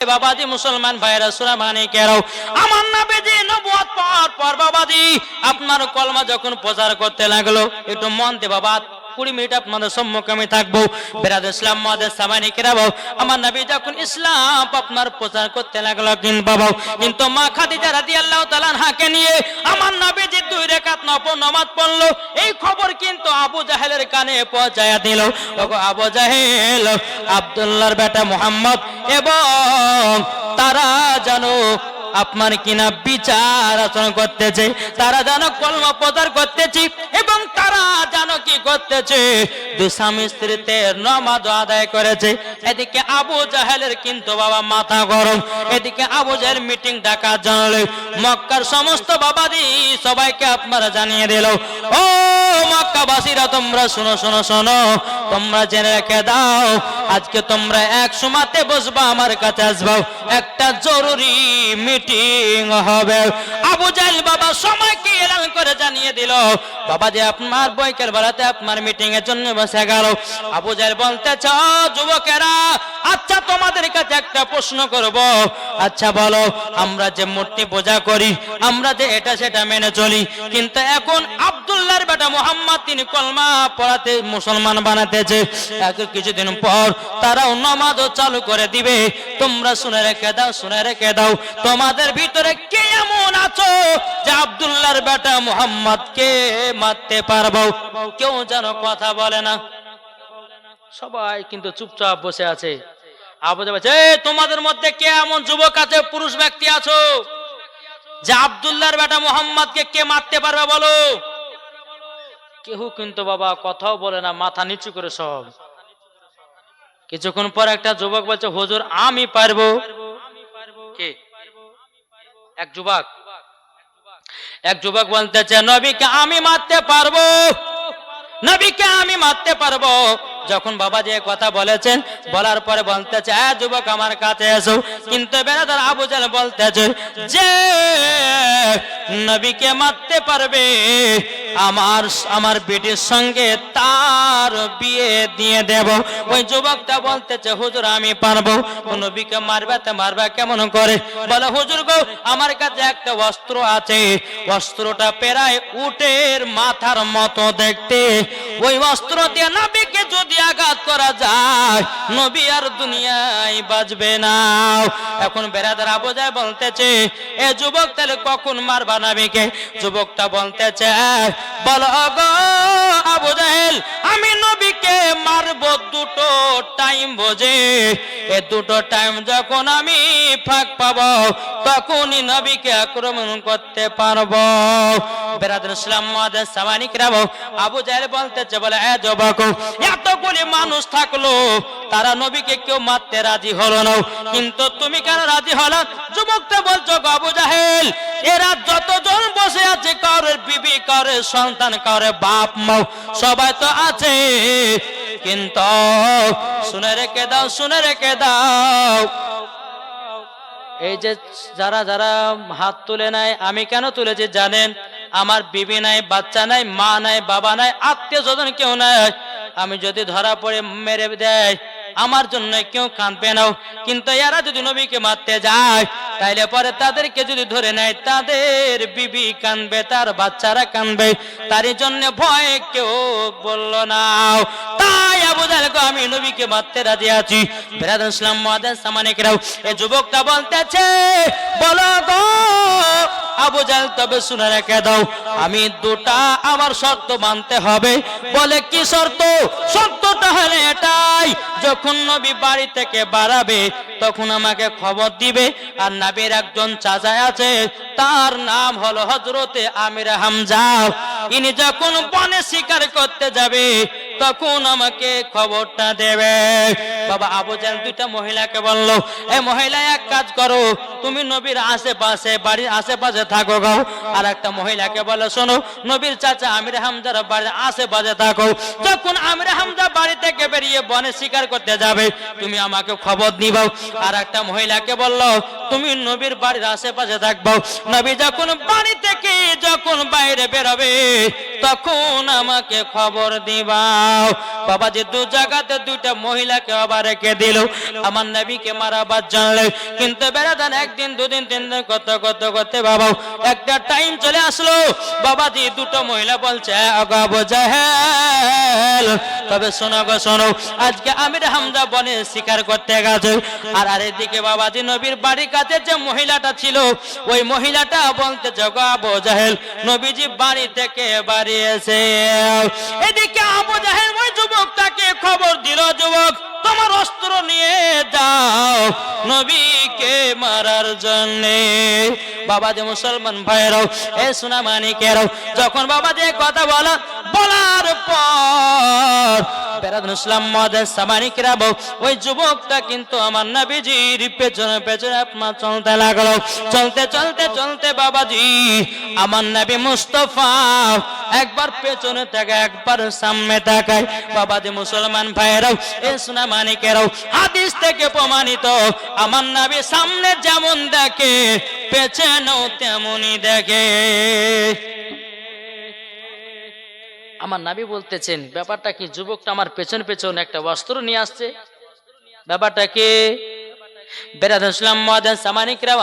বাবাজি মুসলমান ভাইরা সূরা মানিকেরাও, আমার নবীজি নবুয়ত পাওয়ার পর বাবাজি আপনার কলমা যখন প্রচার করতে লাগলো, একটু মন দিয়ে বাবা 20 মিনিট আপনাদের সম্মুখে আমি থাকবো। বিরাদর ইসলাম মুআদ্দিস সামানিকেরাও, আমার নবী যখন ইসলাম আপনার প্রচার করতে লাগলো কিন্তু মা খাদিজা রাদিয়াল্লাহু তাআলা আনহাকে নিয়ে আমার নবীজি 2 রাকাত নফল নামাজ পড়লো। এই খবর কিন্তু আবু জাহেলের কানে পৌঁছায়া দিল। ওগো আবু জাহেল, আব্দুল্লাহর বেটা মুহাম্মদ এবং তারা জানো আপনার কিনা বিচার আচরণ করতেছে, তারা জানো কলমা প্রচার করতেছি এবং তারা জানো কি করতেছে, দুই স্বামী স্ত্রীতে নামাজ আদায় করেছে। এদিকে আবু জাহেলের কিন্তু বাবা মাথা গরম, এদিকে আবু জাহেল মিটিং ডাকার জন্য মক্কার সমস্ত বাবাজি সবাইকে আপনারা জানিয়ে দিল, ও মক্কাবাসীরা তোমরা শোনো শোনো শোনো, তোমরা জেনে রেখে দাও, আজকে তোমরা এক সময়তে বসবা, আমার কাছে আসবা, একটা জরুরি মিটিং হবে। আবু জাহেল বাবা সময়কে এলান করে জানিয়ে দিল, বাবা যে আপনার বৈকের বেলাতে আপনার মিটিং এর জন্য বসে গেল। আবু জাহেল বলতেছ, যুবকেরা আচ্ছা তোমাদের কাছে একটা প্রশ্ন করব, আচ্ছা বলো, আমরা যে মূর্তি পূজা করি, আমরা যে এটা সেটা মেনে চলি, কিন্তু এখন আব্দুল্লাহর বেটা মুহাম্মদ তিনি কলমা পড়াতে মুসলমান বানাতেছে, কিছুদিন পর তারাও নামাজও চালু করে দিবে। তোমরা শুনে রেখে দাও, শুনে রেখে দাও, তোমাদের ভিতরে কে এমন আছো যে আব্দুল্লাহর বেটা মুহাম্মদকে মারতে পারবো? কেউ যেন কথা বলে না, সবাই কিন্তু চুপচাপ বসে আছে। আবু জাহেল বলছে, তোমাদের মধ্যে কে এমন যুবক আছে, পুরুষ ব্যক্তি আছো যে আব্দুল্লাহর বেটা মুহাম্মদকে কে মারতে পারবে বলো? কেউ কিন্তু বাবা কথাও বলে না, মাথা নিচু করে সব। কিছুক্ষণ পর একটা যুবক বলছে, হুজুর আমি পারবো। কে? এক যুবক বলতেছে, নবীকে আমি মারতে পারবো, নবীকে আমি মারতে পারবো। যখন বাবা যে কথা বলেছেন, বলার পরে বলতেছে, যুবক আমার কাছে এসো। কিন্তু বেরাদার আবু জাহেল বলতেছে যে নবীকে মারতে পারবে, আমার বেটির সঙ্গে তার বিয়ে দিয়ে দেব। ওই যুবকটা বলতেছে, হুজুর আমি পারবো। নবীকে মারবে কেমন করে? বলে, হুজুর গো, আমার কাছে একটা অস্ত্র আছে, অস্ত্রটা প্রায় উটের মাথার মতো দেখতে, ওই অস্ত্র দিয়ে নবীকে যদি আঘাত করা যায়, নবী আর দুনিয়ায় বাঁচবে না। এখন বেরাদার আবু জাহেল বলতেছে, এ যুবক তাহলে কখন মারবা নবীকে? যুবকটা বলতেছে, বলো গো আবু জাহেল, আমি নবীকে মারবো দুটো টাইম বোঝে, এ দুটো টাইম যখন আমি ফাঁক পাবো তখনই নবীকে আক্রমণ করতে পারবো। বেরাদর ইসলাম মুআদ্দিস সামানিকরাম, আবু জাহেল বলতেছে, বলে যুবক, এতগুলি মানুষ থাকলো, তারা নবীকে কেউ মারতে রাজি হলো না, কিন্তু তুমি কেন রাজি হলো? যুবকটা বলছো, আবু জাহেল, এরা যতজন বসে আছে, কারোর বিবি, কারোর সন্তান, কারোর বাপ মা সবাই তো আছে, কিন্তু শুনে রেখে দাও, শুনে রেখে দাও, এই যে যারা যারা হাত তুলে নাই, আমি কেন তুলেছি জানেন? আমার বিবি নাই, বাচ্চা নাই, মা নাই, বাবা নাই, আত্মীয় স্বজন কেউ নাই। আমি যদি ধরা পড়ে মেরে দেয়, আমার জন্য কেউ কাঁদবে না, কিন্তু এরা যদি নবীকে মারতে যায়, তাইলে পরে তাদেরকে যদি ধরে নেয়, তাদের বিবি কাঁদবে, তার বাচ্চারা কাঁদবে, তারই জন্য ভয়ে কেউ বলল না। তাই আবু জাহেল, আমি নবীকে মারতে রাজি আছি। বেরাদর ইসলাম মুআদ্দিস সামানিকরাম, এই যুবকটা বলতেছে, বলো গো আবু জাহেল, তবে শুনে রেখে দাও, আমি দুটা আমার শর্ত মানতে হবে। বলে, কি শর্ত? শর্তটা হলো এটাই, যখন নবী বাড়ি থেকে বাড়াবে তখন আমাকে খবর দিবে, আর নবীর একজন চাচা আছে, তার নাম হলো হযরতে আমির হামজা, ইনি যখন বনে শিকার করতে যাবে তখন আমাকে খবরটা দেবে। বাবা আবু জাহেল দুইটা মহিলাকে বলল, এই মহিলা এক কাজ করো, তুমি নবীর আশেপাশে, বাড়ির আশেপাশে থাকো গো। আর একটা মহিলাকে বলে, শোনো, নবীর চাচা আমির হামজার বাড়ির আশেপাশে থাকো, যখন আমির হামজা বাড়ি থেকে বেরিয়ে বনে শিকার করতে যাবে তুমি আমাকে খবর দিবাও। আর একটা মহিলাকে বলল, তুমি নবীর বাড়ির আশেপাশে থাকবো, নবী যখন বাড়ি থেকে যখন বাইরে বেরোবে তখন আমাকে খবর দিবাও। বাবাজি দু জায়গাতে দুইটা মহিলাকে আবার রেখে দিল, আমার নবীকে মারাবার জানলে। কিন্তু বেড়াদান একদিন দুদিন তিন দিন করতে বাবা একটা টাইম চলে আসলো। বাবাজি দুটো মহিলা বলছে আবু জাহেল, তবে শোনো গো শোনো, আজকে আমির হামজা বনে শিকার করতে গেছে। আর আরেকদিকে বাবাজি নবীর বাড়ির কাছে যে মহিলাটা ছিল, ওই মহিলাটা বলতে গো আবু জাহেল, নবীজি বাড়ি থেকে বাড়ি এসে। এদিকে আবু জাহেল ওই যুবকটাকে খবর দিল, যুবক তোমার অস্ত্র নিয়ে যাও নবীকে মারার জন্য। বাবাজি মুসলমান ভাইরাও, এ সোনা মানিকেরাও, যখন বাবাজি কথা বলার পর ওই যুবকটা কিন্তু আমার নবীজির পেছনে পেছনে আপনার চলতে লাগলো। চলতে চলতে চলতে বাবাজি আমার নবী মুস্তাফা একবার পেছনে থেকে একবার সামনে তাকায়। বাবাজি মুসলমান ভাইরাও, এ সোনা মানিকেরাও, হাদিস থেকে প্রমাণিত আমার নবী সামনে যেমন দেখে পেছনেও তেমনই দেখে। আমার নবী বলতেছেন ব্যাপারটা কি, যুবকটা আমার পেছন পেছন একটা বস্ত্র নিয়ে আসছে, ব্যাপারটা কি?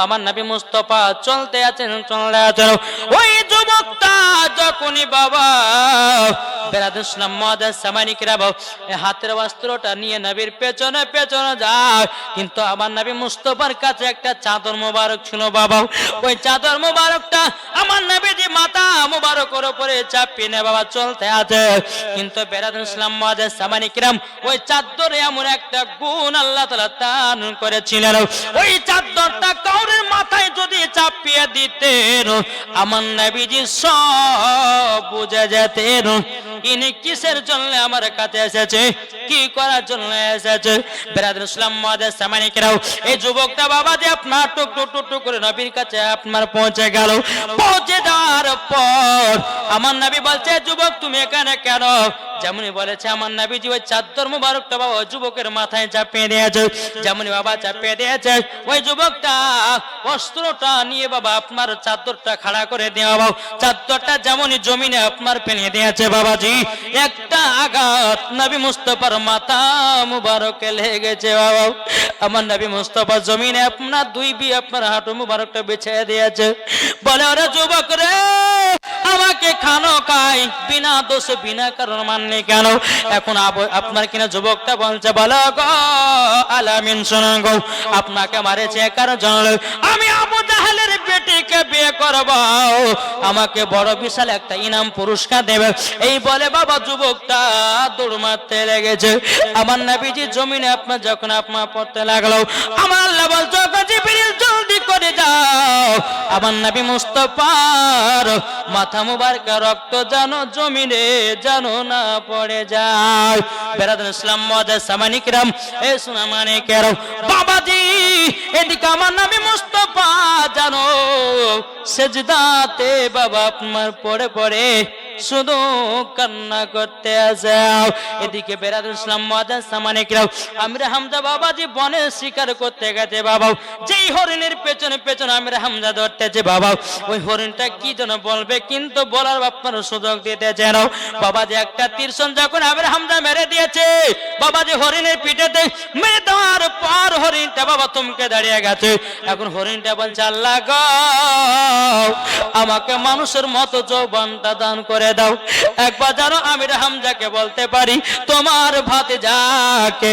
আমার নবী মুস্তাফা চলতে আছেন ওই যুবকটা যখনই বাবা হাতের বস্ত্রটা নিয়ে নবীর পেছনে পেছনে যায়, কিন্তু আমার নবী মুস্তাফার কাছে একটা চাদর মোবারক ছিল বাবা। ওই চাদর মোবারকটা আমার নবীজি মাথা মোবারকের উপরে চাপিয়ে নিয়ে বাবা চলতে আছে। কিন্তু ওই চাদরে এমন একটা গুণ আল্লাহ তাআলা দান করেছিলেন, ওই চাদরটা কাউরের মাথায় যদি চাপিয়ে দিতেন আমার নবীজি সব বুঝে যেতেন ইনি কিসের জন্য আমার কাছে এসেছে, কি করার জন্য এসেছে। এই যুবকটা বাবা যে আপনার টুক টুক টুক টুক করে নবীর কাছে আপনার পৌঁছে গেল। পৌঁছে যাওয়ার পর আমার নবী বলছে যুবক তুমি এখানে কেন? যেমনই বলেছে আমার নবীজি ওই চাদর মুবারকটা বাবা ওই যুবকের মাথায় চাপিয়ে দিয়েছে। যেমনই বাবা চাপিয়ে দিয়েছে, ওই যুবকটা অস্ত্রটা নিয়ে বাবা আপনার চাদরটা খাড়া করে দেওয়া বাবা, চাদরটা যেমনই জমিনে আপনার ফেলে দিয়েছে বাবাজি, একটা আঘাত নবী মুস্তাফার মাথা মুবারকে লেগেছে বাবা। আমার নবী মুস্তাফা জমিনে আপনার দুই বি আপনার হাঁটু মুবারকটা বিছিয়ে দিয়েছে। বলে ওরে যুবক রে, আমাকে খানো খাই বিনা দোষে বিনা কারণ মাননি কেন? এখন আপনার কিনা যুবকটা বলছে বলো গো আলামিন শোনো গো, আপনাকে মারেছে কারণ জানলো আমি আবু জাহেলের বেটিকে বিয়ে করব, আমাকে বড় বিশাল একটা ইনাম পুরস্কার দেবে। এই বলে বাবা যুবকটা দৌড় মারতে লেগেছে। আমার নবীজি জমিনে আপনার যখন আপনার পড়তে লাগলো, আমার আল্লাহ বলছো জিবরিল জলদি করে যাও আমার নবী মুস্তাফার মাথা মুবারক রক্ত জানো জমিনে জানো না পড়ে যায়। বেরাদুল ইসলাম মুআজ্জাজ সামানি কিরাম, এ সোনা মানিকেরাও, বাবাজি এদিকে আমার নবী মুস্তাফা জানো সেজদাতে বাবা আপনার পড়ে পড়ে শুধু কান্না করতে যাও। এদিকে বেরাদুল ইসলাম মুআজ্জাজ সামানি কিরাম, আমির হামজা বাবাজি বনে শিকার করতে গেছে বাবা। যেই হরিণের পেছনে পেছনে আমির হামজা ধরতেছে বাবা, ওই হরিণটা কি যেন বলবে কিন্তু বলার আপনার সুযোগ দিতে যেন বাবাজি একটা তীরশন যখন আমির হামজা মেরে দিয়েছে বাবাজি হরিণের পিঠেতে মেরে দেওয়ার পর হরিণটা বাবা থমকে দাঁড়িয়ে গেছে। এখন হরিণটা বলছে আল্লাহ গো আমাকে মানুষের মতো যৌবনটা দান করে দাও। একবার জানো আমির হামজাকে বলতে পারি তোমার ভাতিজাকে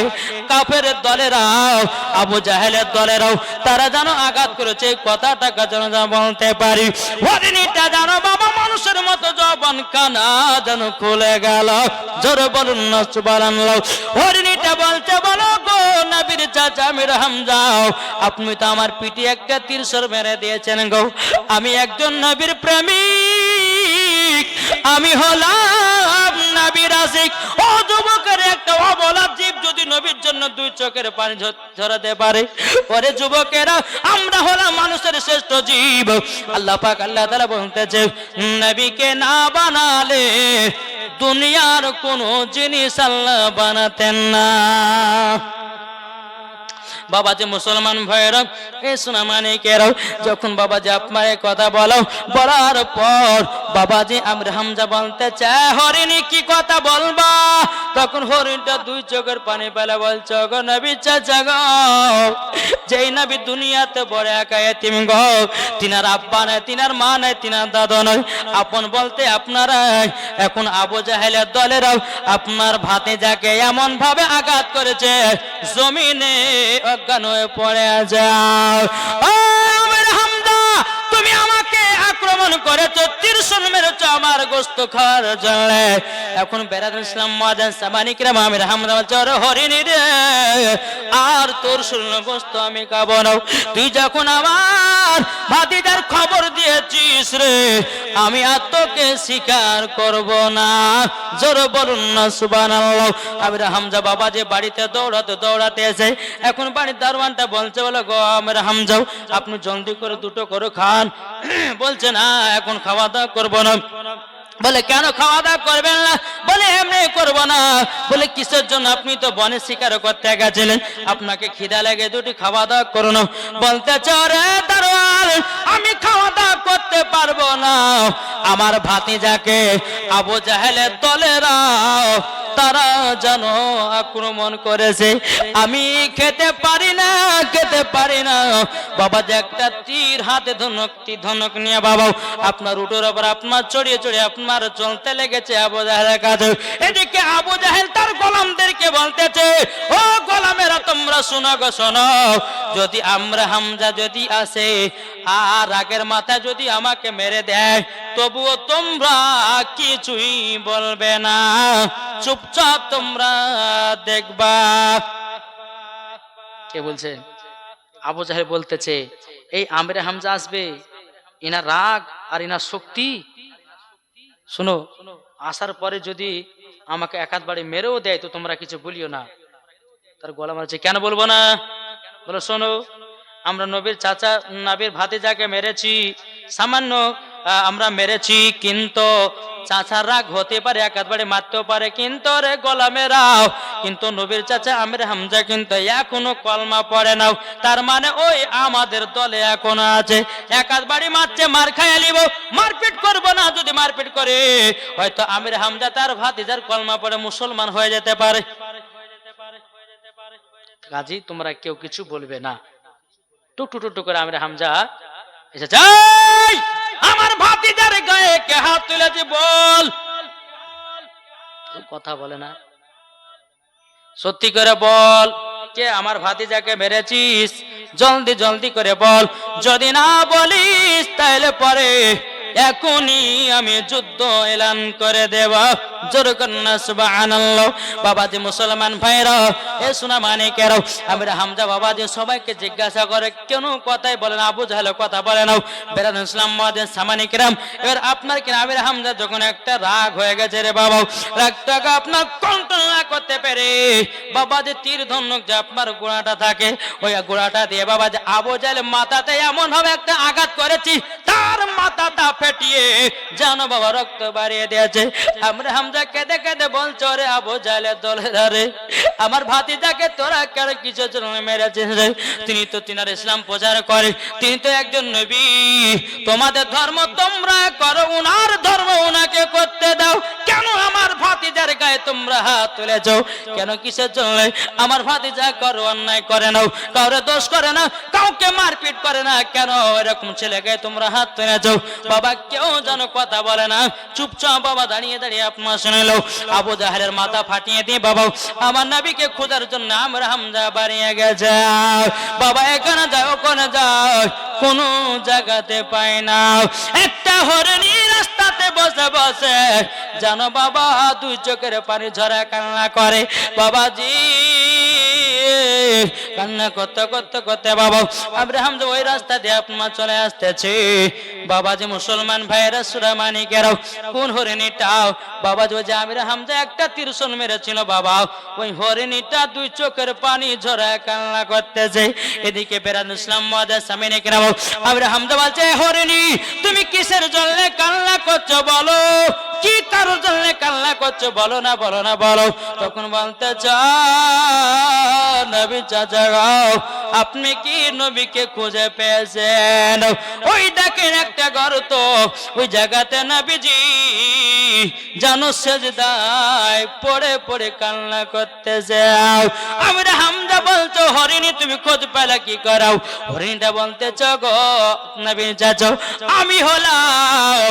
কাফেরের দলেরাও আবু জাহেলের দলেরাও তারা জানো আঘাত করেছে, কথাটাকে যেন বলতে পারি। হরিণীটা জানো বাবা মানুষের মতো যৌবন কানা যেন খুলে গেল। জোরে বলুন না সুবহানাল্লাহ। হরিণীটা বলছে বলো গো নবীর চাচা আমির হামজা, আপনি তো আমার পিঠে একটা তীরশর মেরে দিয়েছেন গো, আমি একজন নবীর প্রেমিক, আমি হলাম নবীর আশিক। ও যুবকের একটা অবলা জীব যদি নবীর জন্য দুই চোখের পানি ঝরাতে পারে, ওরে যুবকেরা আমরা হলাম মানুষের শ্রেষ্ঠ জীব। আল্লাহ পাক আল্লাহ তাআলা বলতেছে নবীকে না বানালে দুনিয়ার কোন জিনিস আল্লাহ বানাতেন না। বাবাজি মুসলমান ভাইরা এ সোনা মানিকেরাও, যখন বাবাজি আপনার এই কথা বলো, বলার পর বাবাজি আমরা হামজা বলতে চায় হরিণী কি কথা বলবা, তখন হরিণটা দুই চোখের পানি পেলে বলছে গো নবী চাচা গো, যেই নবী দুনিয়াতে বড় একা এতিম গো, তিনার আব্বা নাই, তিনার মা নাই, তিনার দাদা নয়, আপন বলতে আপনারা এখন আবু জাহেলের দলেরাও আপনার ভাতিজাকে এমন ভাবে আঘাত করেছে জমিনে অজ্ঞান হয়ে পড়ে যাও। তুমি আমাকে আক্রমণ করেছো, ত্রিশূল মেরেছো আমার গোস্ত খাওয়ার জন্য। এখন বেরাদ ইসলাম মাদান সামানিকরাম আমির হামদা চর হরিণী রে, আর তোর শূন্য গোস্ত আমি খাবো না। তুই যখন আমার ভাতিজার খবর দিয়েছিস রে, আমি আর তোকে স্বীকার করব না। জোর বলুন না সুবহানাল্লাহ। আমির হামজা বাবা যে বাড়িতে দৌড়াতে দৌড়াতে এসে এখন বাড়ির দারোয়ানটা বলছে বলো গো আমির হামজাও আপনি জলদি করে দুটো করে খান। বলছে না এখন খাওয়া দাওয়া করবো না। বলে কেন খাওয়া দাওয়া করবেন না? বলে এমনি করবো না। বলে কিসের জন্য? আপনি তো বনে শিকার করতে গেছিলেন, আপনাকে খিদা লেগে দুটি খাওয়া দাওয়া করো না। বলতে চরে দারোয়ান আমি খাওয়া দাওয়া করতে পারবো না, আমার ভাতিজাকে আবু জাহেলের দলেরা তারা যেন আক্রমণ করেছে, আমি খেতে পারি না, খেতে পারি না। বাবা যে একটা তীর হাতে ধনুক নিয়ে বাবা আপনার উটোর উপর আপনার চড়িয়ে চড়িয়ে আপনার চলতে লেগেছে আবু জাহেলের কাছে। এদিকে আবু জাহেল তার গোলামদেরকে বলতেছে ও গোলামেরা তোমরা শোনো গো শোনো, যদি আমরা হামজা যদি আসে আর রাগের মাথা যদি আমাকে মেরে দেয় তবুও তোমরা কিছুই বলবে না, চুপচাপ তোমরা দেখবা। কে বলছে? আবু জাহেল বলতেছে এই আমির হামজা আসবে, ইনার রাগ আর ইনার শক্তি শোনো, আসার পরে যদি আমাকে এক হাত বাড়ি মেরেও দেয় তো তোমরা কিছু বলিও না। তার গলা মারছে কেন বলবো না? বলো শোনো, আমরা নবীর চাচা নবীর ভাতিজাকে মেরেছি, সামান্য আমরা মেরেছি, কিন্তু চাচার রাগ হতে পারে, একাধবারে মারতেও পারে, কিন্তু রে গোলামেরাও কিন্তু নবীর চাচা আমির হামজা কিন্তু এখনো কলমা পড়ে নাও, তার মানে ওই আমাদের দলে এখনো আছে। একাধবারে মারছে, মার খাইয়া লিব, মারপিট করবো না। যদি মারপিট করে হয়তো আমির হামজা তার ভাতিজার কলমা পড়ে মুসলমান হয়ে যেতে পারে। কাজী তোমরা কেউ কিছু বলবে না। টুকটু টুকটু করে আমির হামজা এসে যাই আমার ভাতিজার গায়ে কে হাত তুলেছে বল। কথা বলে না, সত্যি করে বল, কে আমার ভাতিজাকে মেরেছিস? জলদি জলদি করে বল, যদি না বলিস তাহলে পরে এখনই আমি যুদ্ধ এলান করে দেব। জোর কন্যা সুবহানাল্লাহ। বাবাজি মুসলমান ভাইরা এ সোনা মানিকেরাও আমির হামজা বাবাজি সবাইকে জিজ্ঞাসা করে কেন কথাই বলেন, আবু জাহেল কথা বলে নাও। বেরাদ ইসলাম মাদের সামানিকেরাম এবার আপনার কি আমির হামজা যখন একটা রাগ হয়ে গেছে রে বাবা, রাগটাকে আপনার কন্ট্রোল না করতে পেরে বাবাজি তীর ধনুক যে আপনার গোড়াটা থাকে ওই গোড়াটা দিয়ে বাবাজি আবু জাহেল মাথাতে এমন ভাবে একটা আঘাত করেছি তার মাথাটা ফেটিয়ে যেন বাবা রক্ত বাড়িয়ে দিয়েছে। আমরা হামজা কেঁদে কেঁদে বলছো রে আবু জাহেলের দলেরা, আমার ভাতিজাকে তোরা কেন কিছু জন্য মেরেছিস রে? তিনি তো তিনার ইসলাম প্রচার করে, তিনি তো একজন নবী, তোমাদের ধর্ম তোমরা করো, উনার ধর্ম উনাকে করতে দাও, কেন আমার ভাতিজার গায়ে তোমরা হাত তুলেছো? কেন কিসের জন্য? আমার ভাতিজা করো অন্যায় করে নাও, কাউরে দোষ করে না, কাউকে মারপিট করে না, কেন এরকম ছেলে গায়ে তোমরা হাত তুলেছো? বাবা কেউ যেন কথা বলে না, চুপচাপ বাবা দাঁড়িয়ে দাঁড়িয়ে আপনার শুনেলো। আবু জাহেলের মাথা ফাটিয়ে দিয়ে বাবা আমার নবীকে খোঁজার জন্য আমরা হামজা বাড়িয়ে গেছে। বাবা এখানে যাও ওখানে যাও কোন জায়গাতে পায় না। একটা হরিণী রাস্তাতে বসে বসে জানো বাবা দুই চোখের পানি ঝরা কান্না করে। বাবাজি কান্না করতে করতে করতে বাবা আমির হামজা ওই রাস্তা দিয়ে আপনার চলে আসতেছে। বাবাজি মুসলমান ভাইয়েরা সুরা মানিকেরাও কোন হরিণীটাও বাবাজি ওই যে আমির হামজা একটা ত্রিশূল মেরেছিল বাবা, ওই হরিণীটা দুই চোখের পানি ঝরা কান্না করতেছে। এদিকে বেরাদ ইসলাম মাদার সামিনে কেরাম আমির হামজা বলছে হরিণী তুমি কিসের জন্য কান্না করছো বলো, কি কারোর জন্য কান্না করছো বলো না বলো না বলো। তখন বলতে চান নবী চাচা গাও, আপনি কি নবীকে খুঁজে পেয়েছেন? ওই দেখেন একটা গর্ত, ওই জায়গাতে নবীজি জানো সেজদায় পড়ে পড়ে কান্না করতে যাও। আমরা হামজা বলছো হরিণী তুমি খোঁজ পেলা কি করাও? হরিণীটা বলতে গো নবী চাচা, আমি হলাম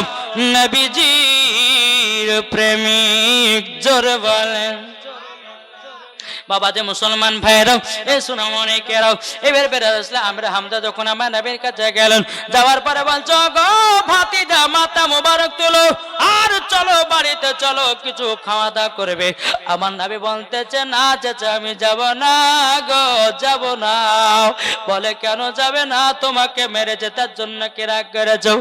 নবীজির প্রেমিক। জোর বলেন বাবা যে মুসলমান ভাইরাও, এ শোনা অনেকেরাও, এবার বের আসলে আমরা হামজা যখন আমার নবীর কাছে গেলেন, যাওয়ার পরে বলছো গো ভাতিজা মাথা মোবারক তুলো আর চলো বাড়িতে চলো, কিছু খাওয়া দাওয়া করবে। আমার নবী বলতেছে না চাচা আমি যাব না গো, যাব না। বলে কেন যাবে না? তোমাকে মেরেছে তার জন্য কি রাগ করেছো?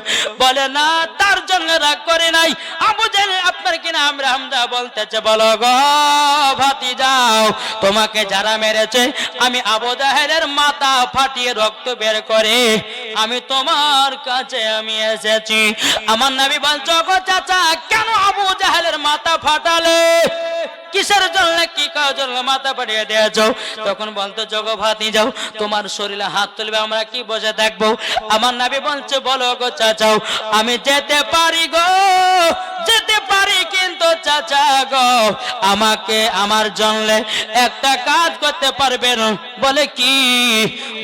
বলে না তার জন্য রাগ করে নাই, আবু জেহেল আপনার কিনা। আমরা হামজা বলতেছে বলো গো ভাতিজাও, তোমাকে যারা মেরেছে আমি আবু জাহেলের মাথা ফাটিয়ে রক্ত বের করে আমি তোমার কাছে আমি এসেছি। আমার নবী বলছো গো চাচা কেন আবু জাহেলের মাথা ফাটালে? কিসের জন্য কি কাজের জন্য মাথা পাঠিয়ে দিয়েছো? তখন বলতো জগো ভাতি যাও, তোমার শরীরে হাত তুলবে আমরা কি বসে থাকবো? আমার নবী বলছে বলো গো চাচাও, আমি যেতে পারি গো, যেতে পারি, কিন্তু চাচা গো আমাকে আমার জন্য একটা কাজ করতে পারবেন? বলে কি?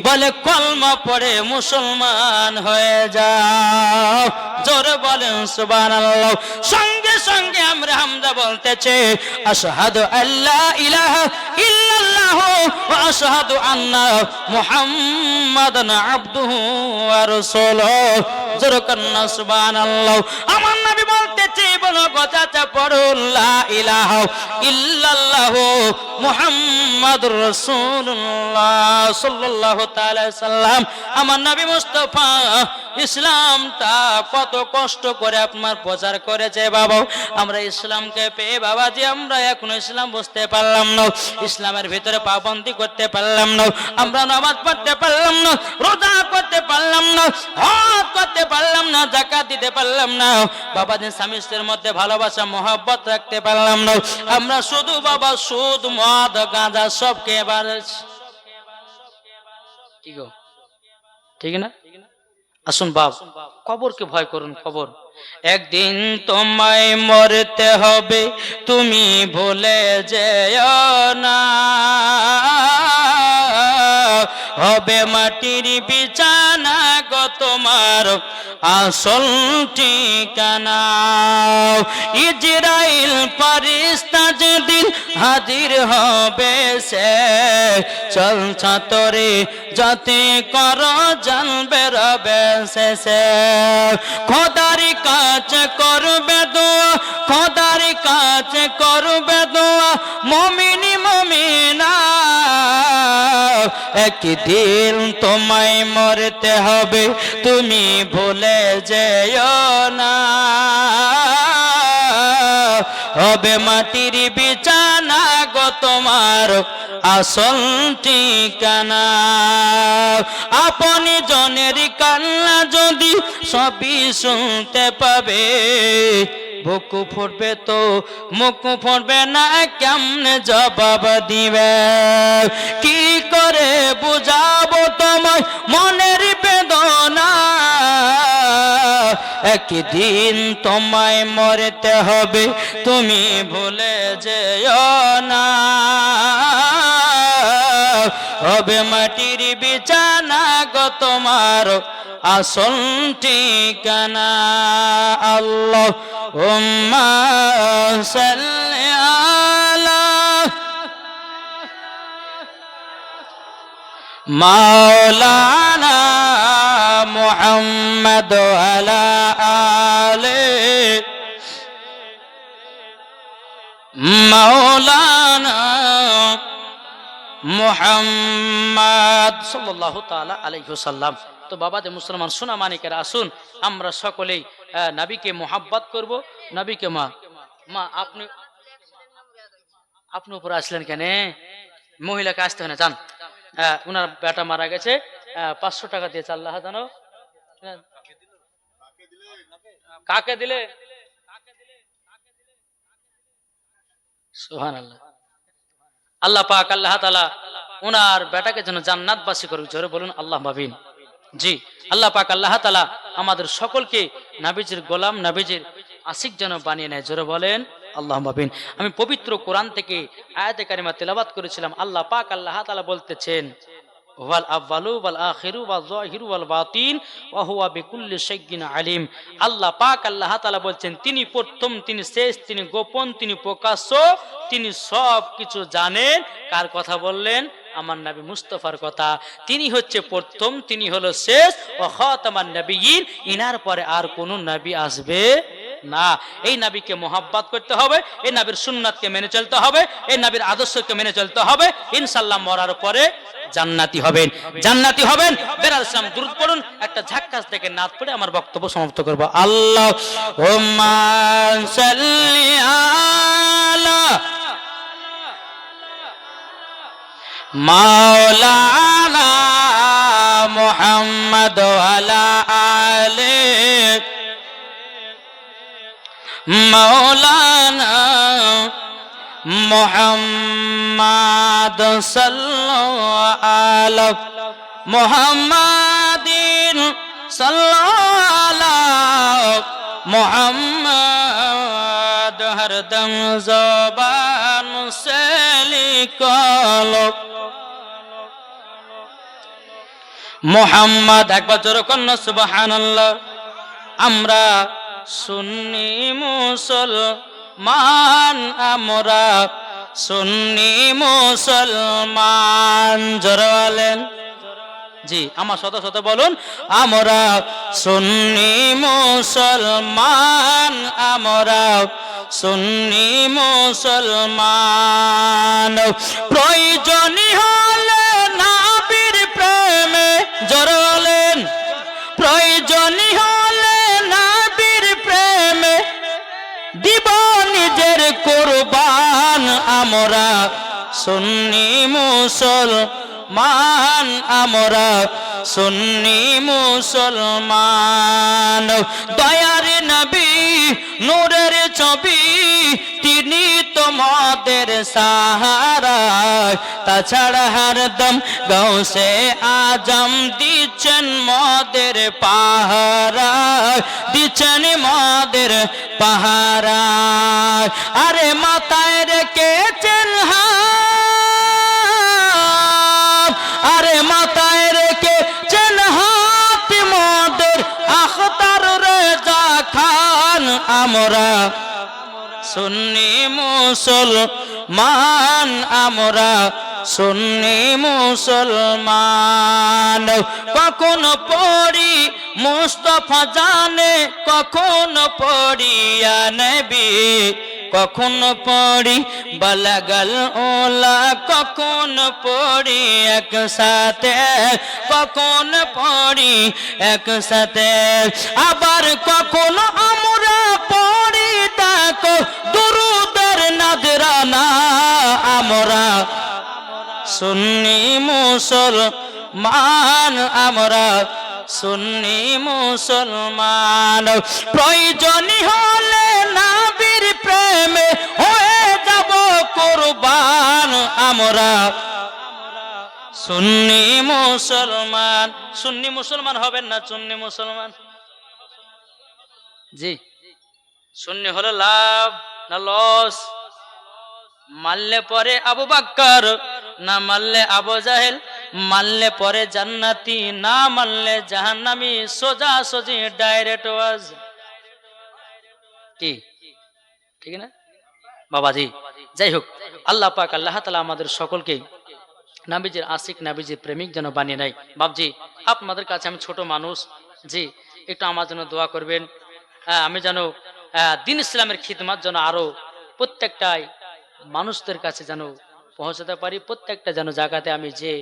বলে কলমা পড়ে মুসলমান হয়ে যাও। জোরে বলেন সুবহানাল্লাহ। সঙ্গে সঙ্গে আমরা হামজা বলতেছে আশহাদু আল্লা ইলাহা ইল্লাল্লাহ ওয়া আশহাদু আন্না মুহাম্মাদান আবদুহু ওয়া রাসূলুহু। জোরে কান্না সুবহানাল্লাহ। আমার নবী বলতেছে বলো গো চাচা পড়ো লা ইলাহা ইল্লাল্লাহ মুহাম্মাদুর রাসূলুল্লাহ সাল্লাল্লাহু তাআলা সাল্লাম। আমার নবী মুস্তাফা ইসলামটা কত কষ্ট করে আপনার প্রচার করেছে বাবা। আমরা ইসলামকে পেয়ে বাবাজি আমরা এখনো ইসলাম বুঝতে পারলাম না, ইসলামের ভিতরে পাবন্দি করতে পারলাম না, আমরা নামাজ পড়তে পারলাম না, রোজা করতে পারলাম না, হজ করতে পারলাম না, যাকাত দিতে পারলাম না, বাবাজি স্বামী স্ত্রীর মধ্যে ভালোবাসা মহব্বত রাখতে পারলাম না। আমরা শুধু বাবা সুদ মদ গাঁজা সব খেয়ে বেড়াচ্ছি। কি গো ঠিক না? আসুন বাপ, কবরকে ভয় করুন। কবর একদিন তোমায় মরতে হবে, তুমি ভুলে যেও না। হবে মাটির বিছানা গো তোমার আসল ঠিকানা। ইজরাইল ফেরেশতা যেদিন হাজির হবে সে চল ছাতরে যাতে করো জানবে রবে শেষে। খোদার কাছে করবে দোয়া, খোদার কাছে করবে দোয়া মুমিনি মুমিনা। একদিন তোমায় মরতে হবে, তুমি ভুলে যেও না। হবে মাটির বিছানা গো তোমার আসল ঠিকানা। আপনি জনের কান্না যদি সবই শুনতে পাবে, বুক ফুটবে তো মুখ ফুটবে না, কেমনে জবাব দিবে? কি করে বুঝাবো তোমার মনের বেদনা? একদিন তোমায় মরতে হবে, তুমি ভুলে যেও না। হবে মাটির বিছানা গো তোমার আসল ঠিকানা। আল্লাহুম্মা সাল্লি আলা মাওলানা মুহাম্মদ আলা আলে মাওলানা মুহাম্মদ সাল্লাল্লাহু তাআলা আলাইহি ওয়াসাল্লাম। তো বাবা যে মুসলমান সোনা মানিকেরা, আসুন আমরা সকলেই নবীকে মোহাব্বত করব। নবীকে মা আপনি আপনি উপরে আসলেন কেন? মহিলাকে আসতে হয় না, যান। উনার বেটা মারা গেছে, 500 টাকা দিয়েছে। আল্লাহ জানো কাকে দিলে। সুবহানাল্লাহ। আল্লাহ পাক আল্লাহ তাআলা ওনার বেটাকে যেন জান্নাতবাসী করুক, জোরে বলুন আল্লাহ মাবিন। জি, আল্লাহ পাক আল্লাহ তাআলা আমাদের সকলকে নবীজির গোলাম, নবীজির আশিক যেন বানিয়ে নেয়, জোরে বলেন আল্লাহ মাবিন। আমি পবিত্র কোরআন থেকে আয়াতে কারিমা তেলাওয়াত করেছিলাম। আল্লাহ পাক আল্লাহ তাআলা বলতেছেন, ওয়াল আউয়ালু ওয়াল আখিরু ওয়াল যাহিরু ওয়াল বাতিন ওয়া হুয়া বিকুল্লি শাইইন আলিম। আল্লাহ পাক আল্লাহ তাআলা বলছেন, তিনি প্রথম, তিনি শেষ, তিনি গোপন, তিনি প্রকাশ্য, তিনি সব কিছু জানেন। কার কথা বললেন? আমার নবী মুস্তাফার কথা। তিনি হচ্ছে প্রথম, তিনি হলো শেষ, ওয়া খাতামান নবিয়্যিন, ইনার পরে আর কোন নবী আসবে না। এই নবীকে মোহাব্বত করতে হবে, এই নবীর সুন্নাতকে মেনে চলতে হবে, এই নবীর আদর্শকে মেনে চলতে হবে। ইনশাআল্লাহ মরার পরে জান্নাতি হবেন, জান্নাতি হবেন। বেলাল ইসলাম দুরূদ পড়ুন, একটা ঝাক্কাস থেকে নাত পড়ে আমার বক্তব্য সমাপ্ত করব। আল্লাহুম্মা সাল্লি আলা মাওলানা মুহাম্মদ ওয়া আলা আলি মাওলানা মুহাম্মদ সাল্লাল্লাহু আলা মুহাম্মাদিন সাল্লাল্লাহু মুহাম্মদ হরদম জবান সে লিখলো মুহাম্মদ। একবার জোরে কন্না সুবহানাল্লাহ। আমরা সুন্নি মুসলমান, আমরা সুন্নি মুসলমান, জোরে বলেন। জি, আমার শত শত বলুন, আমরা সুন্নি মুসলমান, আমরা সুন্নি মুসলমান। প্রয়োজনই হলে নবীর প্রেমে, জোরে বলেন, প্রয়োজনই হলে নবীর প্রেমে দিব নিজের কুরবান। আমরা সুন্নি মুসলমান, আমরা সুন্নি মুসলমান। দয়ার নবী নূরের ছবি, তিনি তোমাদের সাহারা, তাছাড়া হরদম গাউসে আজম দিচ্ছেন মদের পাহারা, দিচ্ছেন মদের পাহারা। আরে মাথায় রেখেছেন হাত, আরে মাথায় রেখেছেন হাত মদের আখতার রেজা খান। আমরা সুন্নি মুসলমান, আমরা সুন্নি মুসলমান। কখন পড়ি মুস্তাফা জানে, কখন পড়ি ইয়া নবী, কখন পড়ি বালাগাল ওলা, কখন পড়ি একসাথে, কখন পড়ি একসাথে। আবার কখন আমরা পড়ি দেখো দুরুদের নাজরানা। আমরা সুন্নি মুসলমান, আমরা সুন্নি মুসলমান। প্রয়োজনই হলে নবীর প্রেমে হয়ে যাব কুরবান। আমরা সুন্নি মুসলমান। সুন্নি মুসলমান হবেন না সুন্নি মুসলমান? জি, সুন্নি হলো লাভ না লস? মানলে পরে আবু বকর, না মানলে আবু জাহেল, মানলে পরে জান্নাতি, না মানলে জাহান্নামী। সোজা সোজি ডাইরেক্ট ওয়াজ। কি ঠিক না বাবাজি? যাই হোক, আল্লাহ পাক আল্লাহ তাআলা আমাদের সকলকে নবীজির আশিক, নবীজির প্রেমিক যেন বানিয়ে নেয়। বাবজি, আপনাদের কাছে আমি ছোট মানুষ, জি একটু আমার জন্য দোয়া করবেন। আমি যেন দিন ইসলামের খিদমত যেন আরো প্রত্যেকটাই মানুষদের কাছে যেন পৌঁছাতে পারি, প্রত্যেকটা যেন জায়গাতে আমি যে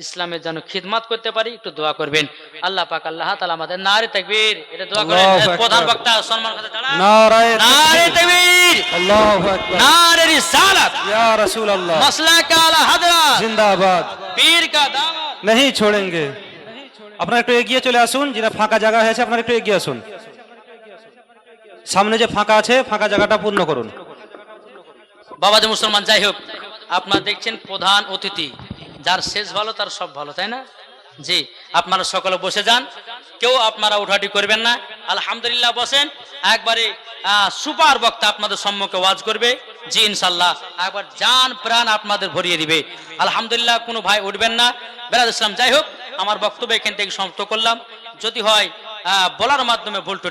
ইসলামের যেন খিদমত করতে পারি, একটু দোয়া করবেন। আল্লাহ পাক আল্লাহ তাআলা আমাদের নারে তাকবীর, এটা দোয়া করেন। প্রধান বক্তা সম্মান করে দাঁড়ান। নারে তাকবীর, আল্লাহু আকবার। নারে রিসালাত, ইয়া রাসূলুল্লাহ। মাসলাক আলা হযরত জিন্দাবাদ। পীর কা দামত नहीं छोड़ेंगे। আপনারা একটু এগিয়ে চলে আসুন, যেটা ফাঁকা জায়গা হয়েছে আপনারা একটু এগিয়ে আসুন। সামনে যে ফাঁকা আছে, ফাঁকা জায়গাটা পূর্ণ করুন। বাবা যে মুসলমান, যাই হোক আপনারা দেখছেন প্রধান অতিথি, যার শেষ ভালো তার সব ভালো, তাই না? জি, আপনারা সকলে বসে যান, কেউ আপনারা উঠাটি করবেন না। আলহামদুলিল্লাহ, বসেন। একবারে সুপার বক্তা আপনাদের সম্মুখে ওয়াজ করবে। জি ইনশাল্লাহ, একবার জান প্রাণ আপনাদের ভরিয়ে দিবে। আলহামদুলিল্লাহ, কোনো ভাই উঠবেন না। বেলাল ইসলাম, যাই হোক, আমার বক্তব্য এখান থেকে সমাপ্ত করলাম। যদি হয় বলার মাধ্যমে ভুল ত্রুটি